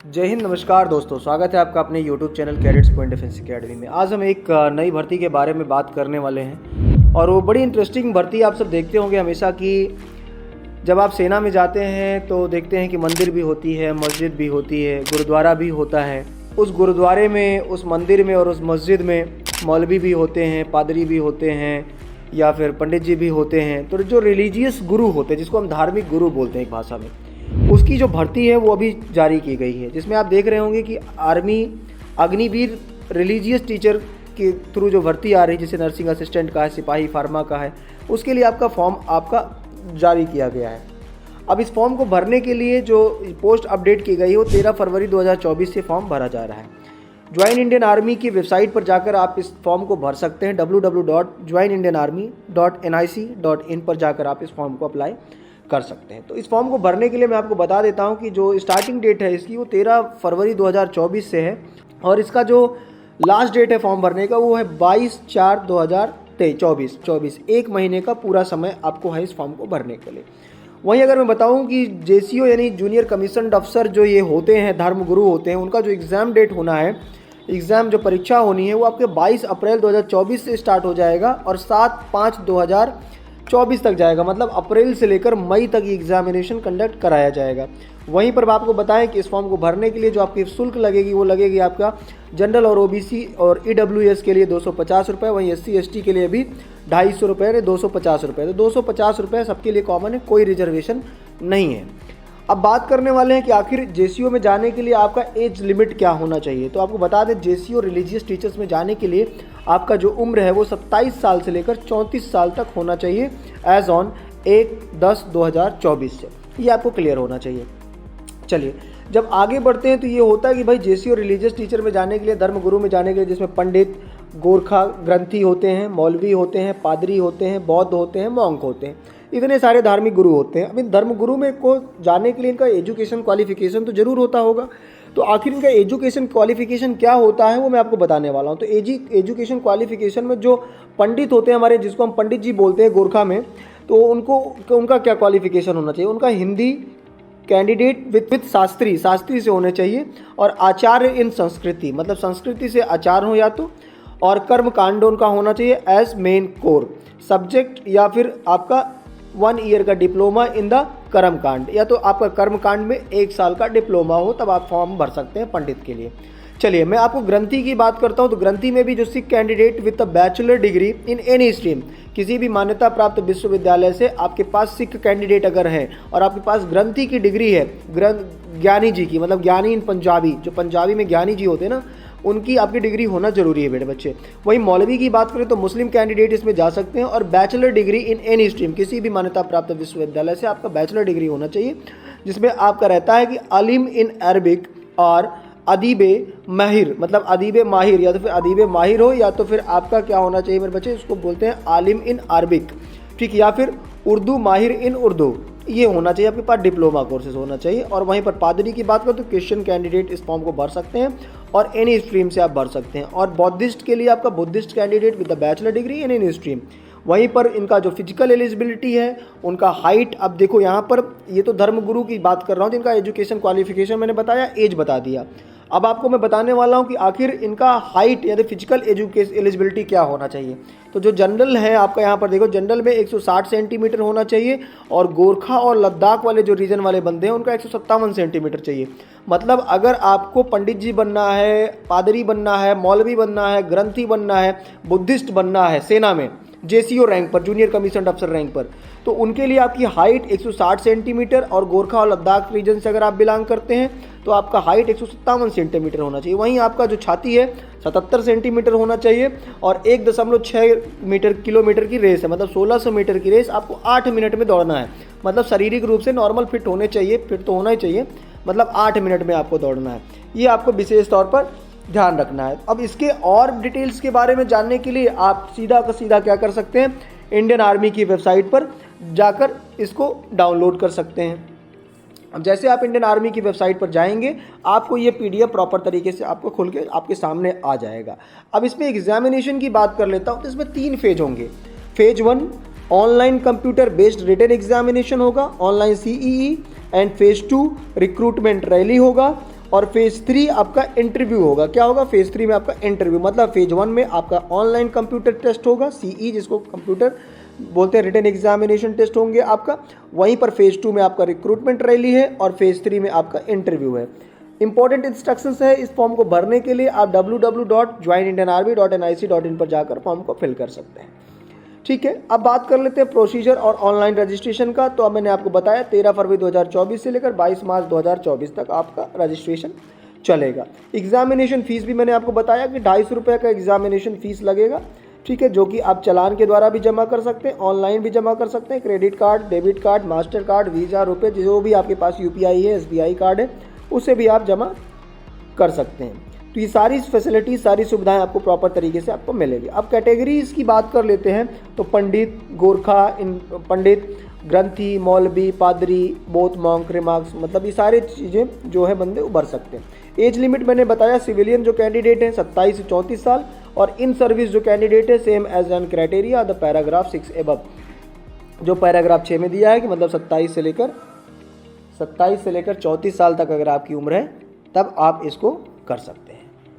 जय हिंद, नमस्कार दोस्तों। स्वागत है आपका अपने YouTube channel cadets point defence academy में। आज हम एक नई भर्ती के बारे में बात करने वाले हैं और वो बड़ी इंटरेस्टिंग भर्ती आप सब देखते होंगे हमेशा कि जब आप सेना में जाते हैं तो देखते हैं कि मंदिर भी होती है, मस्जिद भी होती है, गुरुद्वारा भी होता है। उस गुरुद्वारे में, उस मंदिर में और उस मस्जिद में मौलवी भी होते हैं, पादरी भी होते हैं या फिर पंडित जी भी होते हैं। तो जो रिलीजियस गुरु होते हैं, जिसको हम धार्मिक गुरु बोलते हैं एक भाषा में, उसकी जो भर्ती है वो अभी जारी की गई है, जिसमें आप देख रहे होंगे कि आर्मी अग्निवीर रिलीजियस टीचर के थ्रू जो भर्ती आ रही है, जैसे नर्सिंग असिस्टेंट का है, सिपाही फार्मा का है, उसके लिए आपका फॉर्म आपका जारी किया गया है। अब इस फॉर्म को भरने के लिए जो पोस्ट अपडेट की गई है वो 13 फरवरी 2024 से फॉर्म भरा जा रहा है। ज्वाइन इंडियन आर्मी की वेबसाइट पर जाकर आप इस फॉर्म को भर सकते हैं। www.joinindianarmy.nic.in पर जाकर आप इस फॉर्म को अप्लाई कर सकते हैं। तो इस फॉर्म को भरने के लिए मैं आपको बता देता हूं कि जो स्टार्टिंग डेट है इसकी वो 13 फरवरी 2024 से है और इसका जो लास्ट डेट है फॉर्म भरने का वो है 22/4/2024। एक महीने का पूरा समय आपको है इस फॉर्म को भरने के लिए। वहीं अगर मैं बताऊं कि JCO यानी जूनियर कमीशन्ड अफसर जो ये होते हैं, धर्म गुरु होते हैं, उनका जो एग्ज़ाम डेट होना है, एग्ज़ाम जो परीक्षा होनी है वो आपके 22 अप्रैल 2024 से स्टार्ट हो जाएगा और 7/5/2024 तक जाएगा। मतलब अप्रैल से लेकर मई तक ये एग्जामिनेशन कंडक्ट कराया जाएगा। वहीं पर आपको बताएं कि इस फॉर्म को भरने के लिए जो आपकी शुल्क लगेगी वो लगेगी आपका जनरल और OBC और EWS के लिए 250 रुपये, वहीं SC ST के लिए भी 250 रुपये, 250 रुपये। तो 250 रुपये सबके लिए कॉमन है, कोई रिजर्वेशन नहीं है। अब बात करने वाले हैं कि आखिर JCO में जाने के लिए आपका एज लिमिट क्या होना चाहिए। तो आपको बता दें, JCO रिलीजियस टीचर्स में जाने के लिए आपका जो उम्र है वो 27 साल से लेकर 34 साल तक होना चाहिए एज ऑन 1/10/2024 से। ये आपको क्लियर होना चाहिए। चलिए, जब आगे बढ़ते हैं तो ये होता है कि भाई JCO रिलीजियस टीचर में जाने के लिए, धर्म गुरु में जाने के लिए, जिसमें पंडित, गोरखा, ग्रंथी होते हैं, मौलवी होते हैं, पादरी होते हैं, बौद्ध होते हैं, मॉन्क होते हैं, इतने सारे धार्मिक गुरु होते हैं। अब इन धर्म गुरु में को जाने के लिए इनका एजुकेशन क्वालिफिकेशन तो ज़रूर होता होगा। तो आखिर इनका एजुकेशन क्वालिफिकेशन क्या होता है वो मैं आपको बताने वाला हूँ। तो एजुकेशन क्वालिफिकेशन में जो पंडित होते हैं हमारे, जिसको हम पंडित जी बोलते हैं गोरखा में, तो उनका क्या क्वालिफिकेशन होना चाहिए? उनका हिंदी कैंडिडेट विथ शास्त्री से होने चाहिए और आचार्य इन संस्कृति, मतलब संस्कृति से आचार्य हो या तो, और कर्म कांड उनका होना चाहिए एज मेन कोर सब्जेक्ट, या फिर आपका 1 ईयर का डिप्लोमा इन द कर्म कांड, या तो आपका कर्म कांड में 1 साल का डिप्लोमा हो, तब आप फॉर्म भर सकते हैं पंडित के लिए। चलिए, मैं आपको ग्रंथी की बात करता हूं। तो ग्रंथी में भी जो Sikh candidate with a bachelor degree in any stream, किसी भी मान्यता प्राप्त विश्वविद्यालय से आपके पास सिख कैंडिडेट अगर है और आपके पास ग्रंथी की डिग्री है, ज्ञानी जी की, मतलब ज्ञानी इन पंजाबी, जो पंजाबी में ज्ञानी जी होते हैं ना, उनकी आपकी डिग्री होना जरूरी है बेटे बच्चे। वहीं मौलवी की बात करें तो मुस्लिम कैंडिडेट इसमें जा सकते हैं और bachelor degree in any stream, किसी भी मान्यता प्राप्त विश्वविद्यालय से आपका बैचलर डिग्री होना चाहिए, जिसमें आपका रहता है कि अलिम इन अरबिक और अदीबे माहिर, मतलब अदीबे माहिर, या तो फिर अदीबे माहिर हो, या तो फिर आपका क्या होना चाहिए मेरे बच्चे, इसको बोलते हैं आलिम इन अरबिक, ठीक, या फिर उर्दू माहिर इन उर्दू, ये होना चाहिए। आपके पास डिप्लोमा कोर्सेज होना चाहिए। और वहीं पर पादरी की बात करें तो क्रिश्चियन कैंडिडेट इस फॉर्म को भर सकते हैं और एनी स्ट्रीम से आप भर सकते हैं। और बौद्धिस्ट के लिए आपका Buddhist candidate with the bachelor degree in any stream. वहीं पर इनका जो फिजिकल एलिजिबिलिटी है, उनका हाइट, अब देखो यहाँ पर ये तो धर्म गुरु की बात कर रहा हूँ, जिनका एजुकेशन क्वालिफिकेशन मैंने बताया, एज बता दिया। अब आपको मैं बताने वाला हूँ कि आखिर इनका हाइट या फिजिकल एलिजिबिलिटी क्या होना चाहिए। तो जो जनरल है आपका, यहाँ पर देखो, जनरल में 160 सेंटीमीटर होना चाहिए और गोरखा और लद्दाख वाले जो रीजन वाले बंदे हैं उनका 157 सेंटीमीटर चाहिए। मतलब अगर आपको पंडित जी बनना है, पादरी बनना है, मौलवी बनना है, ग्रंथी बनना है, बुद्धिस्ट बनना है सेना में JCO रैंक पर, जूनियर कमीशन्ड अफसर रैंक पर, तो उनके लिए आपकी हाइट 160 सेंटीमीटर और गोरखा और लद्दाख रीजन से अगर आप बिलोंग करते हैं तो आपका हाइट 157 सेंटीमीटर होना चाहिए। वहीं आपका जो छाती है 77 सेंटीमीटर होना चाहिए और 1.6 किलोमीटर की रेस है, मतलब 1600 मीटर की रेस आपको 8 मिनट में दौड़ना है। मतलब शारीरिक रूप से नॉर्मल फिट होने चाहिए, फिट तो होना ही चाहिए, मतलब 8 मिनट में आपको दौड़ना है। ये आपको विशेष तौर पर ध्यान रखना है। अब इसके और डिटेल्स के बारे में जानने के लिए आप सीधा का सीधा क्या कर सकते हैं, इंडियन आर्मी की वेबसाइट पर जाकर इसको डाउनलोड कर सकते हैं। अब जैसे आप इंडियन आर्मी की वेबसाइट पर जाएंगे, आपको ये PDF प्रॉपर तरीके से आपको खुल के आपके सामने आ जाएगा। अब इसमें एग्जामिनेशन की बात कर लेता हूँ। तो इसमें 3 फेज होंगे। Phase 1 online computer based written examination होगा, online CEE, and phase 2 recruitment rally होगा। और फेज़ 3 आपका इंटरव्यू होगा। क्या होगा? फेज़ 3 में आपका इंटरव्यू, मतलब फेज़ 1 में आपका ऑनलाइन कंप्यूटर टेस्ट होगा, सीई जिसको कंप्यूटर बोलते हैं, रिटन एग्जामिनेशन टेस्ट होंगे आपका। वहीं पर फेज़ 2 में आपका रिक्रूटमेंट रैली है और फेज़ 3 में आपका इंटरव्यू है। इंपॉर्टेंट इंस्ट्रक्शंस है इस फॉर्म को भरने के लिए, आप www.joinindianarmy.nic.in पर जाकर फॉर्म को फिल कर सकते हैं। ठीक है, अब बात कर लेते हैं प्रोसीजर और ऑनलाइन रजिस्ट्रेशन का। तो अब मैंने आपको बताया 13 फरवरी 2024 से लेकर 22 मार्च 2024 तक आपका रजिस्ट्रेशन चलेगा। एग्जामिनेशन फीस भी मैंने आपको बताया कि 250 रुपये का एग्जामिनेशन फीस लगेगा। ठीक है, जो कि आप चालान के द्वारा भी जमा कर सकते हैं, ऑनलाइन भी जमा कर सकते हैं। Credit card, debit card, master card, visa, रुपये, जो भी आपके पास यूपीआई है, एसबीआई कार्ड है, उसे भी आप जमा कर सकते हैं। तो ये सारी फैसिलिटी, सारी सुविधाएं आपको प्रॉपर तरीके से आपको मिलेगी। अब कैटेगरीज की बात कर लेते हैं तो पंडित, गोरखा, पंडित, ग्रंथी, मौलवी, पादरी, बोथ, मॉन्क, रिमार्क्स, मतलब ये सारी चीज़ें जो है बंदे उभर सकते हैं। एज लिमिट मैंने बताया, सिविलियन जो कैंडिडेट हैं 27 से 34 साल, और इन सर्विस जो कैंडिडेट है same as in criteria the paragraph 6 above, जो पैराग्राफ 6 में दिया है कि मतलब 27 से लेकर 34 साल तक अगर आपकी उम्र है तब आप इसको कर सकते हैं।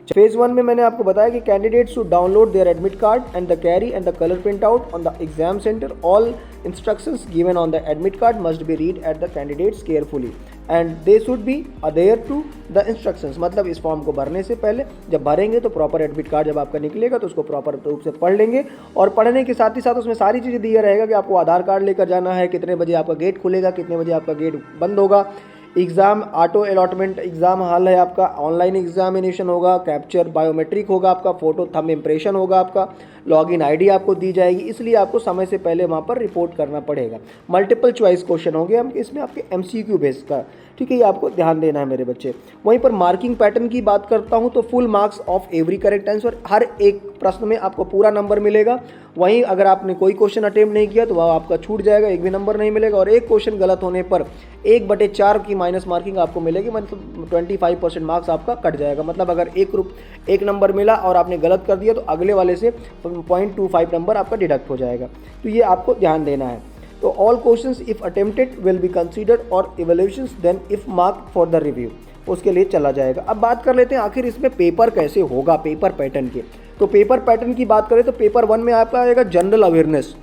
फेज 1 में मैंने आपको बताया कि candidates should download their admit card and the carry and the colour print out on the exam centre. All instructions given on the admit card must be read at the candidates carefully and they should be aware to the instructions. मतलब इस form को भरने से पहले जब भरेंगे तो proper admit card जब आपका निकलेगा तो उसको प्रॉपर रूप से पढ़ लेंगे, और पढ़ने के साथ ही साथ उसमें सारी चीज़ें दिया रहेगा कि आपको आधार कार्ड लेकर जाना है, कितने बजे आपका गेट खुलेगा, कितने बजे आपका गेट बंद होगा, exam auto allotment exam hall है आपका, ऑनलाइन एग्जामिनेशन होगा, कैप्चर बायोमेट्रिक होगा आपका, फोटो थंब इम्प्रेशन होगा आपका, लॉगिन आईडी आपको दी जाएगी, इसलिए आपको समय से पहले वहाँ पर रिपोर्ट करना पड़ेगा। मल्टीपल चॉइस क्वेश्चन होंगे हम इसमें आपके एमसीक्यू बेस का। ठीक है, ये आपको ध्यान देना है मेरे बच्चे। वहीं पर मार्किंग पैटर्न की बात करता हूँ तो full marks of every correct answer, हर एक प्रश्न में आपको पूरा नंबर मिलेगा। वहीं अगर आपने कोई क्वेश्चन अटेम्प्ट नहीं किया तो वह आपका छूट जाएगा, एक भी नंबर नहीं मिलेगा, और एक क्वेश्चन गलत होने पर 1/4 की माइनस मार्किंग आपको मिलेगी, मतलब 25% मार्क्स आपका कट जाएगा। मतलब अगर एक नंबर मिला और आपने गलत कर दिया तो अगले वाले से 0.25 नंबर आपका डिडक्ट हो जाएगा। तो ये आपको ध्यान देना है। तो all questions if attempted will be considered और evaluations then if mark for the review, उसके लिए चला जाएगा। अब बात कर लेते हैं आखिर इसमें पेपर कैसे होगा, पेपर पैटर्न के। तो पेपर पैटर्न की बात करें तो पेपर 1 में आपका आएगा जनरल अवेयरनेस,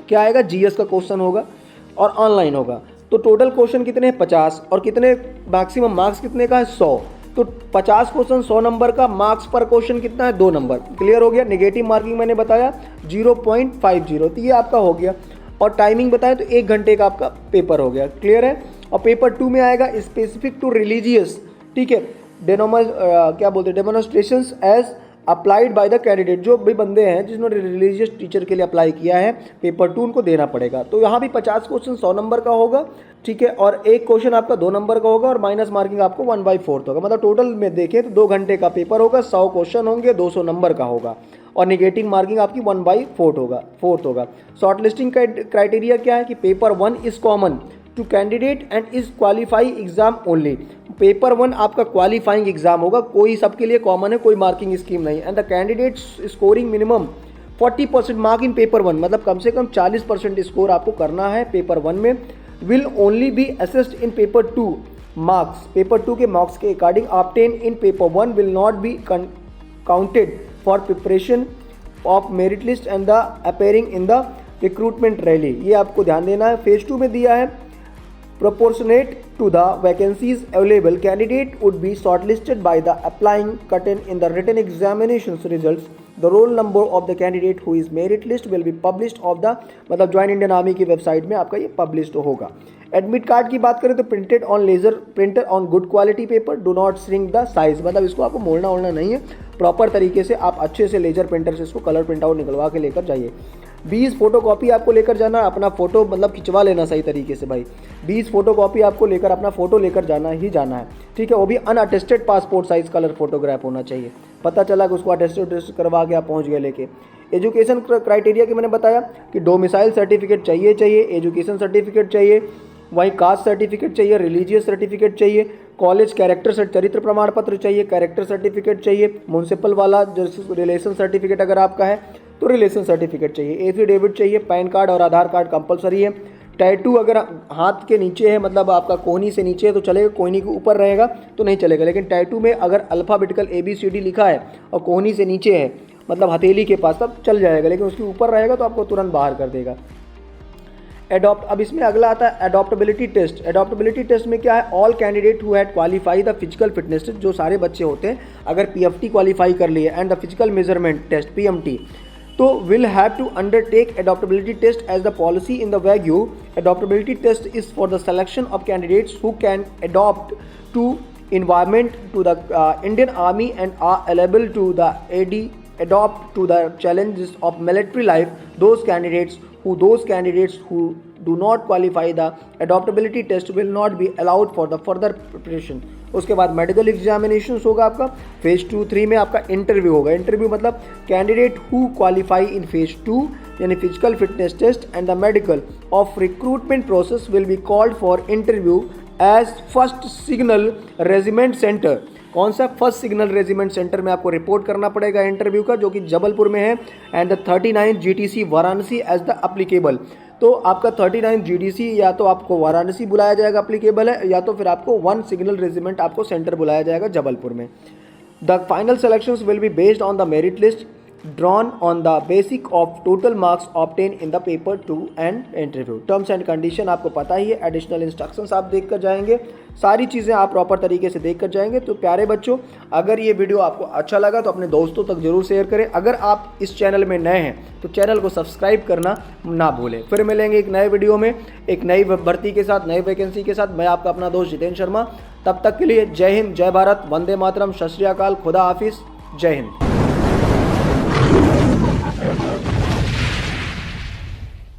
क्या आएगा, जीएस का क्वेश्चन होगा और ऑनलाइन होगा। तो टोटल क्वेश्चन कितने हैं, 50, और कितने मैक्सिमम मार्क्स कितने का है, 100। तो 50 क्वेश्चन 100 नंबर का, मार्क्स पर क्वेश्चन कितना है, 2 नंबर। क्लियर हो गया। नेगेटिव मार्किंग मैंने बताया 0.50, तो ये आपका हो गया। और टाइमिंग बताया तो 1 घंटे का आपका पेपर हो गया। क्लियर है। और पेपर 2 में आएगा स्पेसिफिक टू रिलीजियस, ठीक है, क्या बोलते हैं, demonstrations as applied by the candidate. जो भी बंदे हैं जिन्होंने रिलीजियस टीचर के लिए अप्लाई किया है, पेपर 2 उनको देना पड़ेगा। तो यहाँ भी 50 क्वेश्चन 100 नंबर का होगा, ठीक है, और एक क्वेश्चन आपका 2 नंबर का होगा, और माइनस मार्किंग आपको 1/4 होगा। मतलब टोटल में देखें तो 2 घंटे का पेपर होगा, 100 क्वेश्चन होंगे, 200 नंबर का होगा, और नेगेटिव मार्किंग आपकी 1/4 होगा। शॉर्ट लिस्टिंग का क्राइटेरिया क्या है कि paper 1 is common to candidate and is qualifying exam only. Paper 1 आपका क्वालिफाइंग एग्जाम होगा, कोई सबके लिए कॉमन है, कोई मार्किंग स्कीम नहीं। And the candidate scoring minimum 40% mark in paper 1, मतलब कम से कम 40% स्कोर आपको करना है पेपर 1 में। Will only B assessed in paper 2 marks. Paper 2 के मार्क्स के according obtain in paper 1 will not be counted for preparation of merit list and the appearing in the recruitment rally. ये आपको ध्यान देना है। फेज 2 में दिया है proportionate to the vacancies available, candidate would be shortlisted by the applying content in the written examinations results. The roll number of the candidate who is merit list will be published of the, मतलब join Indian army की website में आपका ये published होगा। Admit card की बात करें तो printed on laser printer on good quality paper, do not shrink the size, मतलब इसको आपको मोड़ना ओड़ना नहीं है, प्रॉपर तरीके से आप अच्छे से लेजर प्रिंटर से इसको कलर प्रिंट आउट निकलवा के लेकर जाइए। 20 फोटोकॉपी आपको लेकर जाना, अपना फोटो मतलब खिंचवा लेना सही तरीके से भाई। 20 फोटोकॉपी आपको लेकर अपना फोटो लेकर जाना ही जाना है, ठीक है। वो भी अनअटेस्टेड पासपोर्ट साइज कलर फोटोग्राफ होना चाहिए। पता चला कि उसको अटेस्टेड करवा के आप पहुँच गए लेके। एजुकेशन क्राइटेरिया की मैंने बताया कि डोमिसाइल सर्टिफिकेट चाहिए, एजुकेशन सर्टिफिकेट चाहिए, वहीं कास्ट सर्टिफिकेट चाहिए, रिलीजियस सर्टिफिकेट चाहिए, कॉलेज कैरेक्टर चरित्र प्रमाण पत्र चाहिए, कैरेक्टर सर्टिफिकेट चाहिए, म्यूनसिपल वाला जैसे रिलेशन सर्टिफिकेट अगर आपका है तो रिलेशन सर्टिफिकेट चाहिए, एफिडेविट चाहिए, पैन कार्ड और आधार कार्ड कंपलसरी है, टैटू अगर हाथ के नीचे है, मतलब आपका कोहनी से नीचे है तो चलेगा, कोहनी के ऊपर रहेगा तो नहीं चलेगा। लेकिन टैटू में अगर अल्फ़ाबेटिकल ABCD लिखा है और कोहनी से नीचे है, मतलब हथेली के पास, तब चल जाएगा। लेकिन उसके ऊपर रहेगा तो आपको तुरंत बाहर कर देगा। अब इसमें अगला आता है एडॉप्टेबिलिटी टेस्ट। एडॉप्टेबिलिटी टेस्ट में क्या है, all candidate who had qualify the physical fitness test, जो सारे बच्चे होते हैं अगर PFT क्वालिफाई कर लिए and the physical measurement test PMT, तो will have to undertake adaptability test as the policy in the vogue. Adaptability test is for the selection of candidates who can adopt to environment to the Indian Army and are eligible to the adopt to the challenges of military life. Those candidates who do not qualify the adaptability test will not be allowed for the further preparation. उसके बाद medical examination होगा आपका। Phase 2-3 में आपका interview होगा। Interview मतलब candidate who qualify in phase 2 यानी physical fitness test and the medical of recruitment process will be called for interview as first signal regiment centre. कौन सा, फर्स्ट सिग्नल रेजिमेंट सेंटर में आपको report करना पड़ेगा interview का, जो कि जबलपुर में है। And the 39 GTC Varanasi as the applicable. तो आपका 39 GDC या तो आपको वाराणसी बुलाया जाएगा, अप्लीकेबल है, या तो फिर आपको 1 सिग्नल रेजिमेंट आपको सेंटर बुलाया जाएगा जबलपुर में। The final selections will be based on the merit list drawn on the basis of total marks obtained in the paper 2 and interview. Terms and condition आपको पता ही है, एडिशनल इंस्ट्रक्शंस आप देख कर जाएंगे, सारी चीज़ें आप प्रॉपर तरीके से देख कर जाएंगे। तो प्यारे बच्चों, अगर ये वीडियो आपको अच्छा लगा तो अपने दोस्तों तक जरूर शेयर करें। अगर आप इस चैनल में नए हैं तो चैनल को सब्सक्राइब करना ना भूलें। फिर मिलेंगे एक नए वीडियो में, एक नई भर्ती के साथ, नई वैकेंसी के साथ। मैं आपका अपना दोस्त जितेंद्र शर्मा। तब तक के लिए जय हिंद, जय भारत, वंदे मातरम, सत श्री अकाल, खुदा हाफिज, जय हिंद।